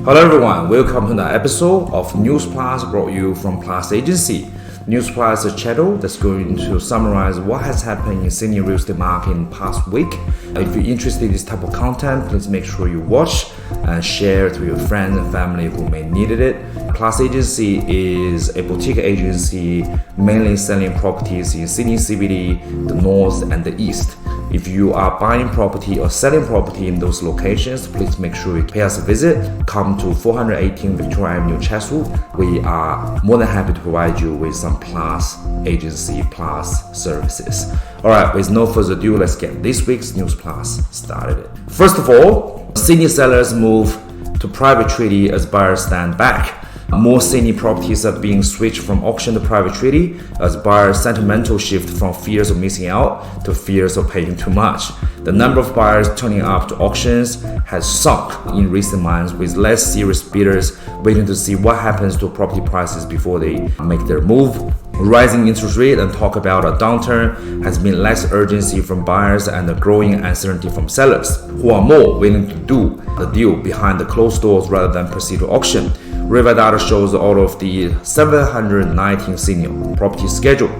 Hello everyone, welcome to the episode of News Plus brought you from Plus Agency. News Plus is a channel that's going to summarize what has happened in Sydney real estate market in the past week. If you're interested in this type of content, please make sure you watch and share to your friends and family who may need it. Plus Agency is a boutique agency mainly selling properties in Sydney CBD, the North and the East. If you are buying property or selling property in those locations, please make sure you pay us a visit. Come to 418 Victoria Avenue, Chatswood. We are more than happy to provide you with some Plus Agency Plus services. Alright, with no further ado, let's get this week's News Plus started. First of all, Sydney sellers move to private treaty as buyers stand back. More Sydney properties are being switched from auction to private treaty as buyers' sentimental shift from fears of missing out to fears of paying too much. The number of buyers turning up to auctions has sunk in recent months, with less serious bidders waiting to see what happens to property prices before they make their move. Rising interest rate and talk about a downturn has been less urgency from buyers and a growing uncertainty from sellers, who are more willing to do the deal behind the closed doors rather than proceed to auction. River data shows out of the 719 senior property scheduled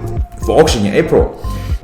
for auction in April,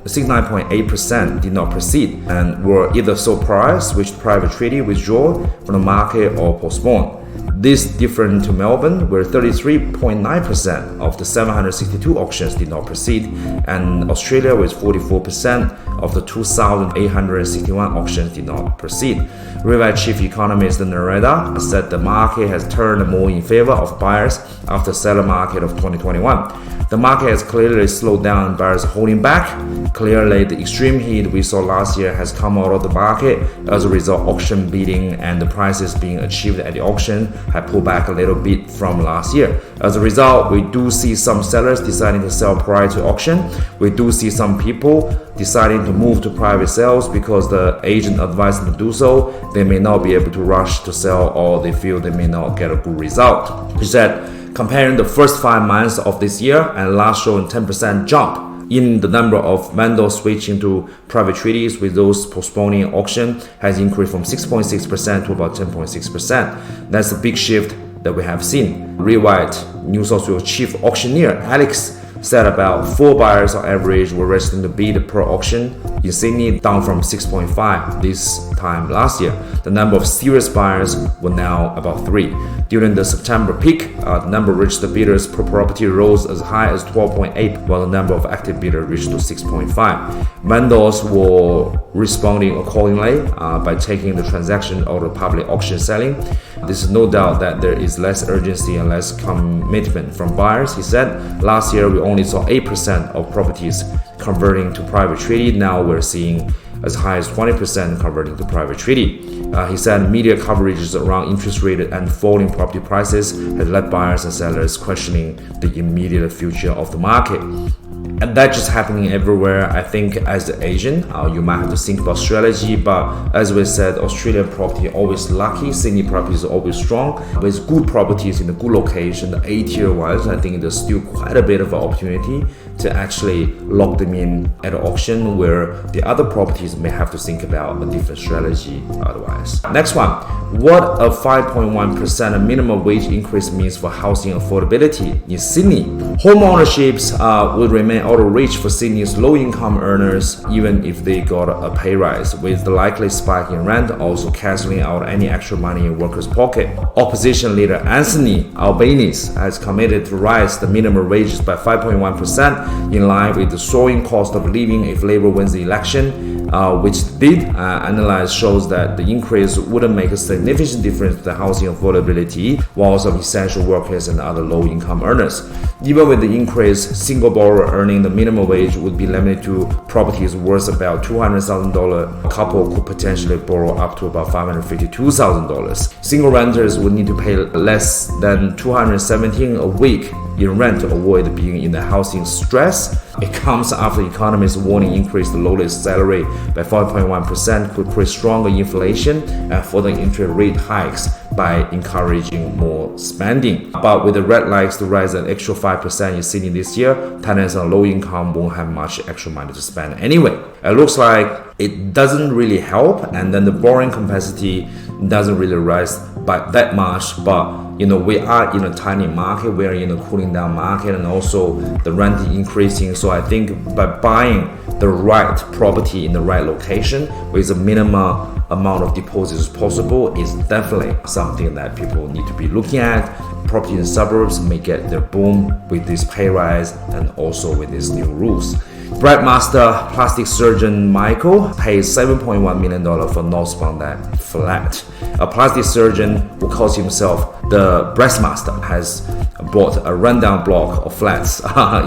69.8% did not proceed and were either sold prior, switched to private treaty, withdrawn from the market or postponed. This different to Melbourne, where 33.9% of the 762 auctions did not proceed, and Australia with 44% of the 2,861 auctions did not proceed. River chief economist Narendra said the market has turned more in favor of buyers after the seller market of 2021. The market has clearly slowed down, buyers holding back. Clearly, the extreme heat we saw last year has come out of the market. As a result, auction bidding and the prices being achieved at the auction have pulled back a little bit from last year. As a result, we do see some sellers deciding to sell prior to auction. We do see some people deciding to move to private sales because the agent advised them to do so. They may not be able to rush to sell, or they feel they may not get a good result. He said, comparing the first 5 months of this year and last showing 10% jump in the number of vendors switching to private treaties, with those postponing auction has increased from 6.6% to about 10.6%. That's a big shift that we have seen. Rewrite New South Wales chief auctioneer Alex said about 4 buyers on average were registering to bid per auction in Sydney, down from 6.5 this time last year. The number of serious buyers were now about 3. During the September peak, the number of registered bidders per property rose as high as 12.8, while the number of active bidders reached to 6.5. Vendors were responding accordingly by taking the transaction out of public auction selling. This is no doubt that there is less urgency and less commitment from buyers. He said, last year we only saw 8% of properties converting to private treaty. Now we're seeing as high as 20% converting to private treaty. He said media coverages around interest rate and falling property prices has led buyers and sellers questioning the immediate future of the market. And that's just happening everywhere. I think as an agent, you might have to think about strategy, but as we said, Australian property always lucky, Sydney property is always strong. With good properties in a good location, the A-tier ones, I think there's still quite a bit of an opportunity to actually lock them in at an auction, where the other properties may have to think about a different strategy otherwise. Next one, what a 5.1% minimum wage increase means for housing affordability in Sydney. Home ownerships would remain out of reach for Sydney's low-income earners even if they got a pay rise, with the likely spike in rent also cancelling out any extra money in workers' pocket. Opposition leader Anthony Albanese has committed to raise the minimum wages by 5.1% in line with the soaring cost of living if Labour wins the election, which did analyze shows that the increase wouldn't make a significant difference to the housing affordability walls of essential workers and other low-income earners. Even with the increase, single borrower earning the minimum wage would be limited to properties worth about $200,000. A couple could potentially borrow up to about $552,000. Single renters would need to pay less than $217 a week in rent to avoid being in the housing stress. It comes after economists warning increase the lowest salary by 5.1% could create stronger inflation and further interest rate hikes by encouraging more spending. But with the red lights to rise an extra 5% in Sydney this year, tenants on low income won't have much extra money to spend anyway. It looks like it doesn't really help, and then the borrowing capacity doesn't really rise by that much, but we are in a tiny market, we are in a cooling down market, and also the rent is increasing. So I think by buying the right property in the right location with a minimum amount of deposits possible is definitely something that people need to be looking at. Property in suburbs may get their boom with this pay rise and also with these new rules. Breadmaster plastic surgeon Michael pays $7.1 million for northbound flat. A plastic surgeon who calls himself the Breastmaster has bought a rundown block of flats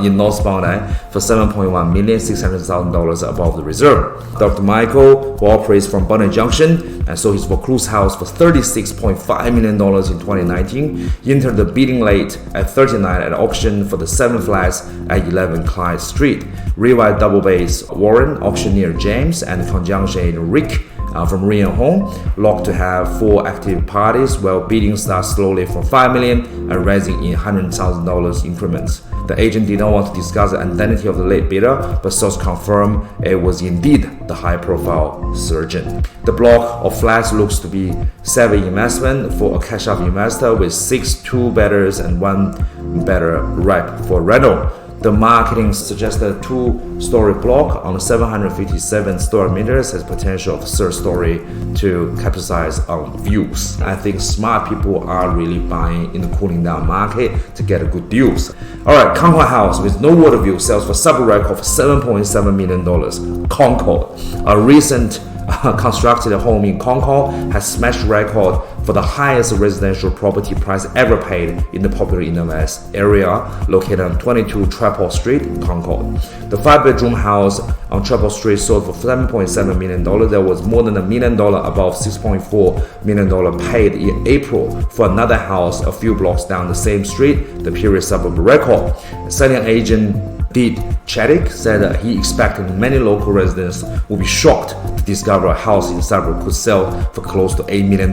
in northbound for $7.1,600,000 above the reserve. Dr. Michael, who operates from Bunny Junction and sold his Vaucluse house for $36.5 million in 2019, entered the bidding late at 39 at auction for the 7 flats at 11 Clyde Street. Real double base Warren, auctioneer James, and conjunction Rick from Rian Home locked to have 4 active parties, while bidding starts slowly from $5 million and rising in $100,000 increments. The agent did not want to discuss the identity of the late bidder, but sources confirmed it was indeed the high-profile surgeon. The block of flats looks to be savvy investment for a cash-out investor with 6 two-bedders and 1 bedder ripe for rental. The marketing suggests a 2-story block on 757 square meters has potential of 3rd story to capitalize on views. I think smart people are really buying in the cooling down market to get a good deals. Alright, Concord House with no water view sells for sub-record for $7.7 million. Concord, a recent constructed home in Concord, has smashed record for the highest residential property price ever paid in the popular Inner West area, located on 22 Chapel Street, Concord. The 5-bedroom house on Chapel Street sold for $7.7 million. There was more than $1 million above $6.4 million paid in April for another house a few blocks down the same street, the period suburb record. Selling agent Did Chaddick said that he expected many local residents would be shocked to discover a house in the suburb could sell for close to $8 million.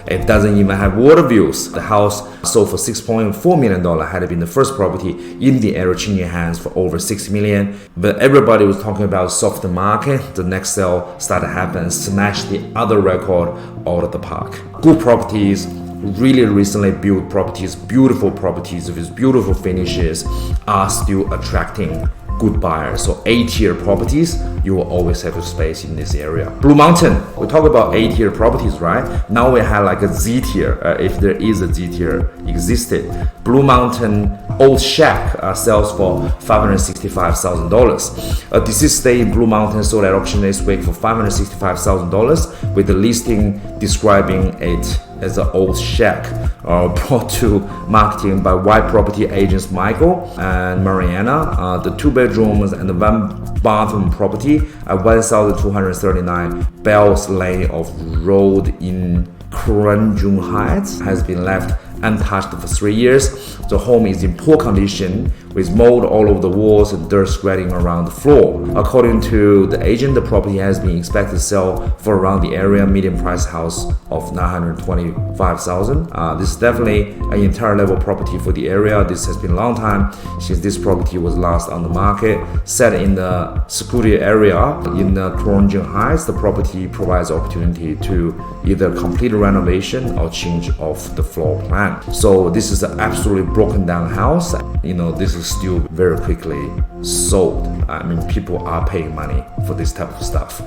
It doesn't even have water views. The house sold for $6.4 million had been the first property in the area changing hands for over $6 million. But everybody was talking about soft market. The next sale started happening, smashed the other record out of the park. Good properties, really recently built properties, beautiful properties with beautiful finishes are still attracting good buyers. So A-tier properties, you will always have a space in this area. Blue Mountain, we talk about A-tier properties, right? Now we have like a Z-tier, if there is a Z-tier existed. Blue Mountain Old Shack sells for $565,000. A deceased stay in Blue Mountain sold at auction this week for $565,000, with the listing describing it as an old shack, brought to marketing by white property agents Michael and Mariana. The 2 bedrooms and the 1 bathroom property at 1,239 Bells Lane of Road in Kurunjung Heights has been left untouched for 3 years. The home is in poor condition with mold all over the walls and dirt spreading around the floor. According to the agent, the property has been expected to sell for around the area median price house of $925,000. This is definitely an entire level property for the area. This has been a long time since this property was last on the market. Set in the secluded area in Kurunjung Heights, the property provides opportunity to either complete a renovation or change of the floor plan. So this is an absolutely broken down house. This is still very quickly sold. I mean, people are paying money for this type of stuff.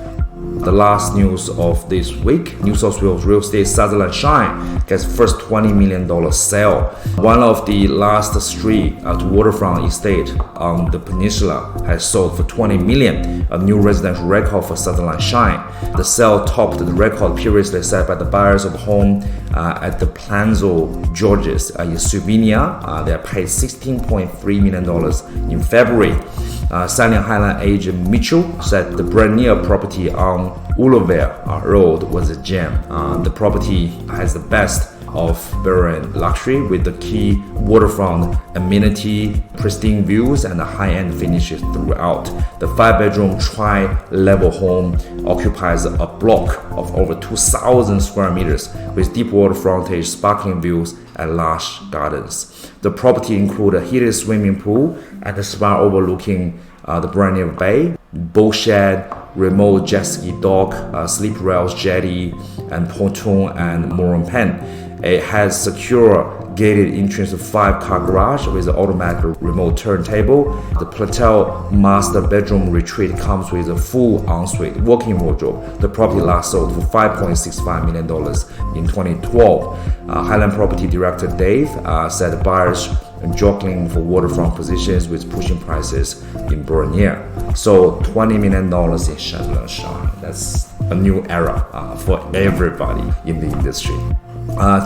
The last news of this week, New South Wales real estate Sutherland Shine gets first $20 million sale. One of the last 3 waterfront estate on the peninsula has sold for $20 million, a new residential record for Sutherland Shine. The sale topped the record previously set by the buyers of home at the Planzo Georges in Slovenia. They are paid $16.3 million in February. Selling Highland agent Mitchell said the brand new property on Ulovere Road was a gem. The property has the best of Berlin luxury with the key waterfront amenity, pristine views, and the high-end finishes throughout. The 5-bedroom tri-level home occupies a block of over 2,000 square meters with deep water frontage, sparkling views, and lush gardens. The property includes a heated swimming pool and a spa overlooking the brand new bay, boat shed, remote jet ski dock, sleep rails, jetty, and pontoon and mooring pen. It has secure gated entrance of 5-car garage with an automatic remote turntable. The Plateau master bedroom retreat comes with a full ensuite walk-in wardrobe. The property last sold for $5.65 million in 2012. Highland Property Director Dave said buyers jockeying for waterfront positions with pushing prices in Borneo. So $20 million in Shanghai. That's a new era for everybody in the industry.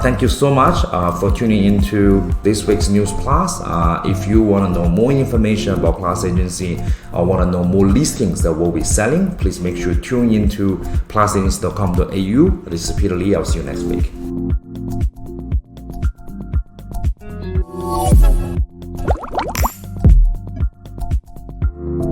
Thank you so much for tuning into this week's News Plus. If you want to know more information about Plus Agency or want to know more listings that we'll be selling, please make sure to tune into plusagency.com.au. This is Peter Lee. I'll see you next week.